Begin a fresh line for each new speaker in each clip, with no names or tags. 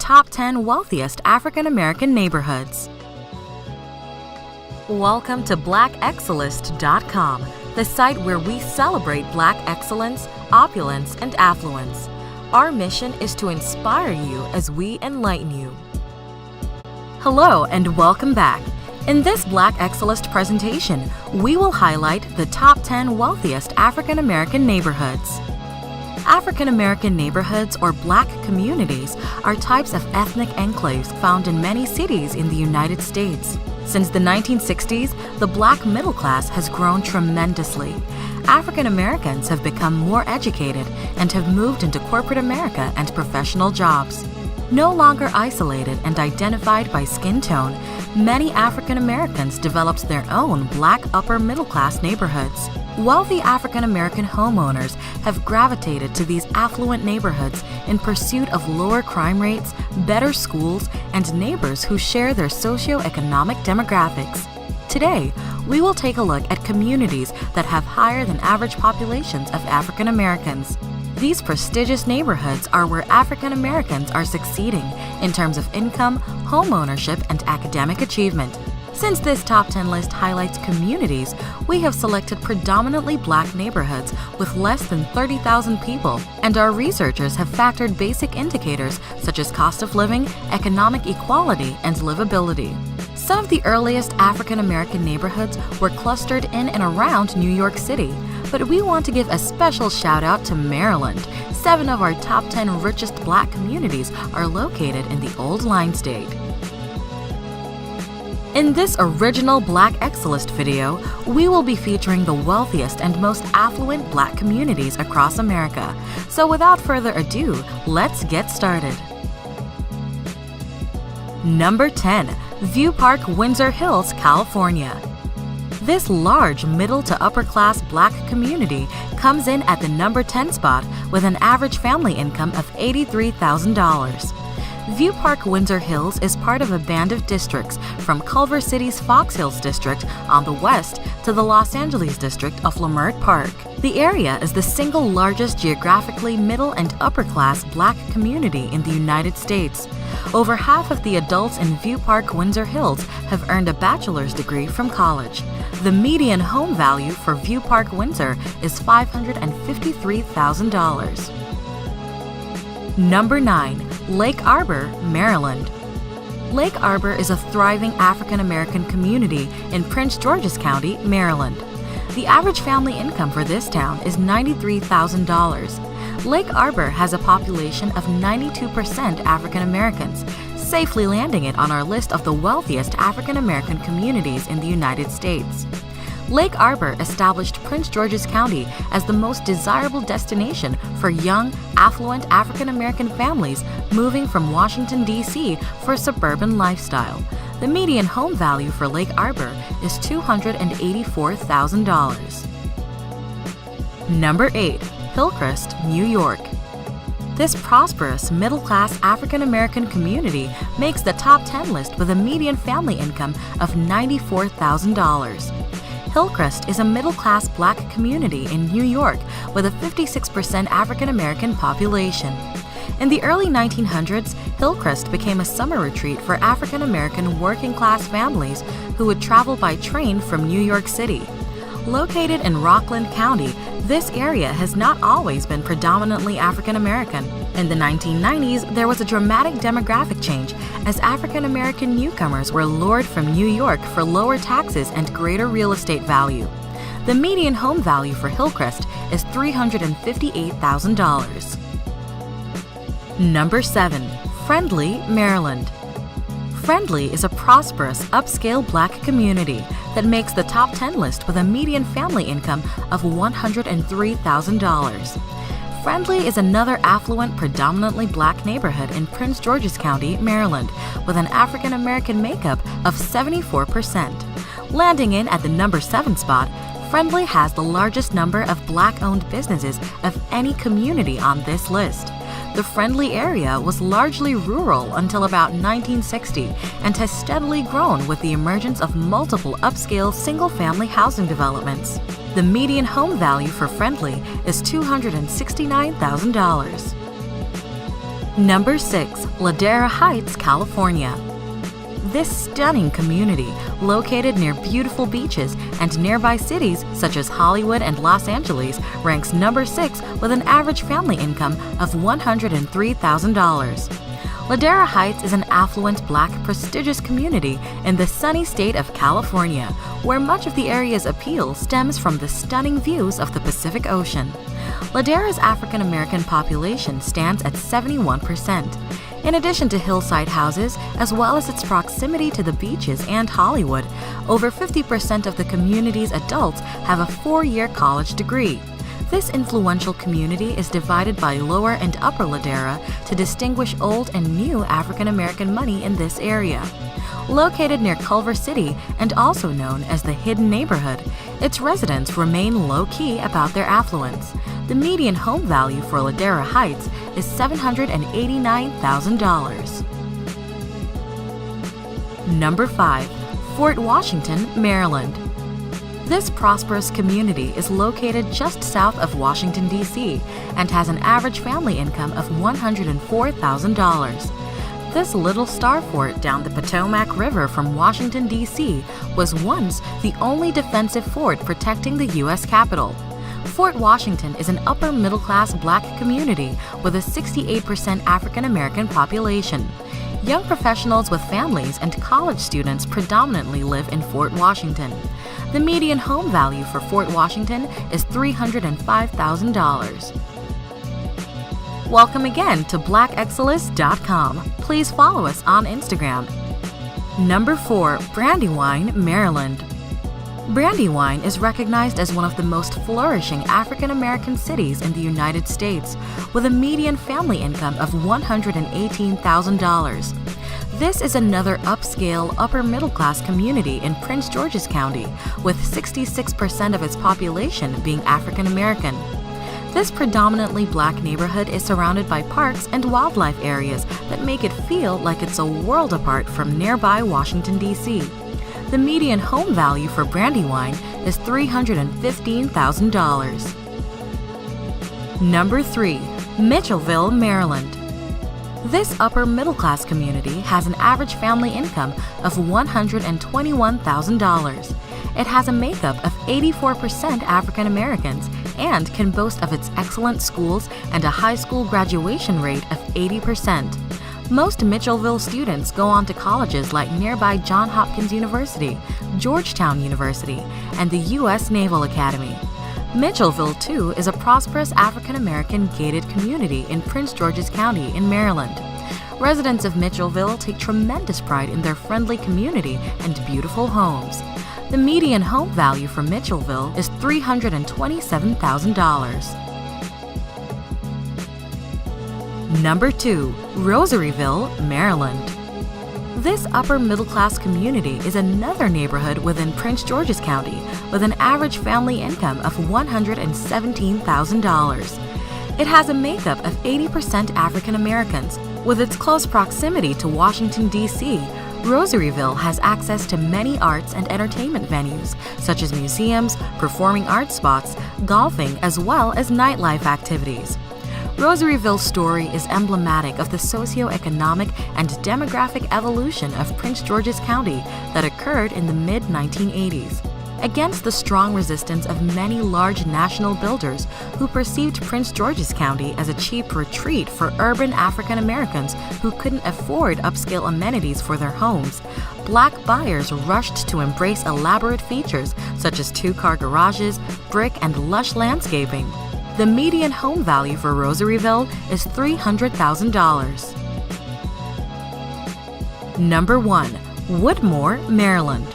top 10 wealthiest African American neighborhoods. Welcome to blackexcellist.com, the site where we celebrate Black excellence, opulence, and affluence. Our mission is to inspire you as we enlighten you. Hello and welcome back. In this Black Excellist presentation, we will highlight the top 10 wealthiest African American neighborhoods. African American neighborhoods or Black communities are types of ethnic enclaves found in many cities in the United States. Since the 1960s, the Black middle class has grown tremendously. African Americans have become more educated and have moved into corporate America and professional jobs. No longer isolated and identified by skin tone, many African Americans developed their own Black upper middle class neighborhoods. Wealthy African American homeowners have gravitated to these affluent neighborhoods in pursuit of lower crime rates, better schools, and neighbors who share their socioeconomic demographics. Today, we will take a look at communities that have higher than average populations of African Americans. These prestigious neighborhoods are where African Americans are succeeding in terms of income, home ownership, and academic achievement. Since this top 10 list highlights communities, we have selected predominantly Black neighborhoods with less than 30,000 people, and our researchers have factored basic indicators such as cost of living, economic equality, and livability. Some of the earliest African American neighborhoods were clustered in and around New York City, but we want to give a special shout out to Maryland. 7 of our top 10 richest Black communities are located in the Old Line State. In this original Black Excellist video, we will be featuring the wealthiest and most affluent Black communities across America. So without further ado, let's get started. Number 10. View Park, Windsor Hills, California. This large middle to upper class Black community comes in at the number 10 spot with an average family income of $83,000. View Park, Windsor Hills is part of a band of districts from Culver City's Fox Hills district on the west to the Los Angeles district of Leimert Park. The area is the single largest geographically middle and upper class Black community in the United States. Over half of the adults in View Park, Windsor Hills have earned a bachelor's degree from college. The median home value for View Park, Windsor is $553,000. Number 9. Lake Arbor, Maryland. Lake Arbor is a thriving African American community in Prince George's County, Maryland. The average family income for this town is $93,000. Lake Arbor has a population of 92% African Americans, safely landing it on our list of the wealthiest African American communities in the United States. Lake Arbor established Prince George's County as the most desirable destination for young, affluent African American families moving from Washington, D.C. for a suburban lifestyle. The median home value for Lake Arbor is $284,000. Number 8. Hillcrest, New York. This prosperous, middle-class African American community makes the top 10 list with a median family income of $94,000. Hillcrest is a middle-class Black community in New York with a 56% African American population. In the early 1900s, Hillcrest became a summer retreat for African American working-class families who would travel by train from New York City. Located in Rockland County, this area has not always been predominantly African American. In the 1990s, there was a dramatic demographic change as African American newcomers were lured from New York for lower taxes and greater real estate value. The median home value for Hillcrest is $358,000. Number 7. Friendly, Maryland. Friendly is a prosperous, upscale Black community that makes the top 10 list with a median family income of $103,000. Friendly is another affluent, predominantly Black neighborhood in Prince George's County, Maryland, with an African American makeup of 74%. Landing in at the number 7 spot, Friendly has the largest number of Black-owned businesses of any community on this list. The Friendly area was largely rural until about 1960 and has steadily grown with the emergence of multiple upscale single-family housing developments. The median home value for Friendly is $269,000. Number 6. Ladera Heights, California. This stunning community, located near beautiful beaches and nearby cities such as Hollywood and Los Angeles, ranks number 6 with an average family income of $103,000. Ladera Heights is an affluent, Black, prestigious community in the sunny state of California, where much of the area's appeal stems from the stunning views of the Pacific Ocean. Ladera's African American population stands at 71%. In addition to hillside houses, as well as its proximity to the beaches and Hollywood, over 50% of the community's adults have a 4-year college degree. This influential community is divided by Lower and Upper Ladera to distinguish old and new African American money in this area. Located near Culver City and also known as the Hidden Neighborhood, its residents remain low-key about their affluence. The median home value for Ladera Heights is $789,000. Number 5. Fort Washington, Maryland. This prosperous community is located just south of Washington, D.C., and has an average family income of $104,000. This little star fort down the Potomac River from Washington, D.C. was once the only defensive fort protecting the U.S. Capitol. Fort Washington is an upper-middle-class Black community with a 68% African-American population. Young professionals with families and college students predominantly live in Fort Washington. The median home value for Fort Washington is $305,000. Welcome again to blackexcellist.com. Please follow us on Instagram. Number 4. Brandywine, Maryland. Brandywine is recognized as one of the most flourishing African American cities in the United States, with a median family income of $118,000. This is another upscale, upper-middle-class community in Prince George's County, with 66% of its population being African American. This predominantly Black neighborhood is surrounded by parks and wildlife areas that make it feel like it's a world apart from nearby Washington, D.C. The median home value for Brandywine is $315,000. Number 3. Mitchellville, Maryland. This upper-middle-class community has an average family income of $121,000. It has a makeup of 84% African Americans and can boast of its excellent schools and a high school graduation rate of 80%. Most Mitchellville students go on to colleges like nearby Johns Hopkins University, Georgetown University, and the U.S. Naval Academy. Mitchellville, too, is a prosperous African American gated community in Prince George's County in Maryland. Residents of Mitchellville take tremendous pride in their friendly community and beautiful homes. The median home value for Mitchellville is $327,000. Number 2. Rosaryville, Maryland. This upper-middle-class community is another neighborhood within Prince George's County with an average family income of $117,000. It has a makeup of 80% African Americans. With its close proximity to Washington, D.C., Rosaryville has access to many arts and entertainment venues, such as museums, performing arts spots, golfing, as well as nightlife activities. Rosaryville's story is emblematic of the socioeconomic and demographic evolution of Prince George's County that occurred in the mid-1980s. Against the strong resistance of many large national builders who perceived Prince George's County as a cheap retreat for urban African Americans who couldn't afford upscale amenities for their homes, Black buyers rushed to embrace elaborate features such as 2-car garages, brick, and lush landscaping. The median home value for Rosaryville is $300,000. Number 1. Woodmore, Maryland.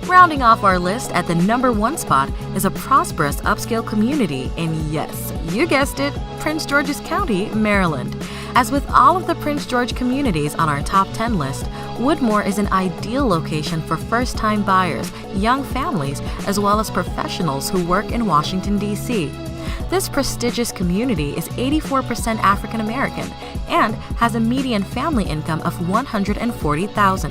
Rounding off our list at the number 1 spot is a prosperous upscale community in, yes, you guessed it, Prince George's County, Maryland. As with all of the Prince George communities on our top 10 list, Woodmore is an ideal location for first-time buyers, young families, as well as professionals who work in Washington, D.C. This prestigious community is 84% African American and has a median family income of $140,000.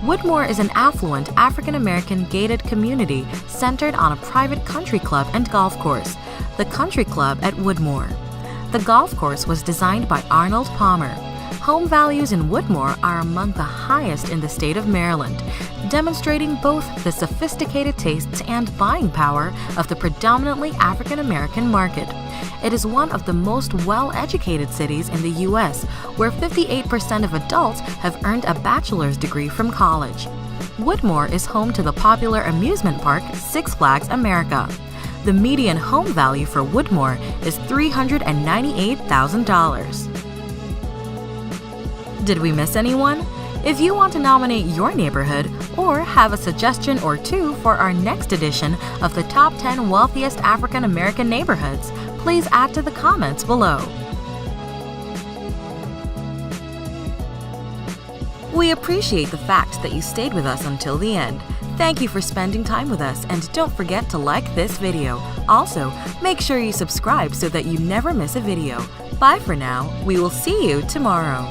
Woodmore is an affluent African American gated community centered on a private country club and golf course, the Country Club at Woodmore. The golf course was designed by Arnold Palmer. Home values in Woodmore are among the highest in the state of Maryland, demonstrating both the sophisticated tastes and buying power of the predominantly African American market. It is one of the most well-educated cities in the U.S., where 58% of adults have earned a bachelor's degree from college. Woodmore is home to the popular amusement park Six Flags America. The median home value for Woodmore is $398,000. Did we miss anyone? If you want to nominate your neighborhood or have a suggestion or two for our next edition of the Top 10 Wealthiest African American Neighborhoods, please add to the comments below. We appreciate the fact that you stayed with us until the end. Thank you for spending time with us, and don't forget to like this video. Also, make sure you subscribe so that you never miss a video. Bye for now. We will see you tomorrow.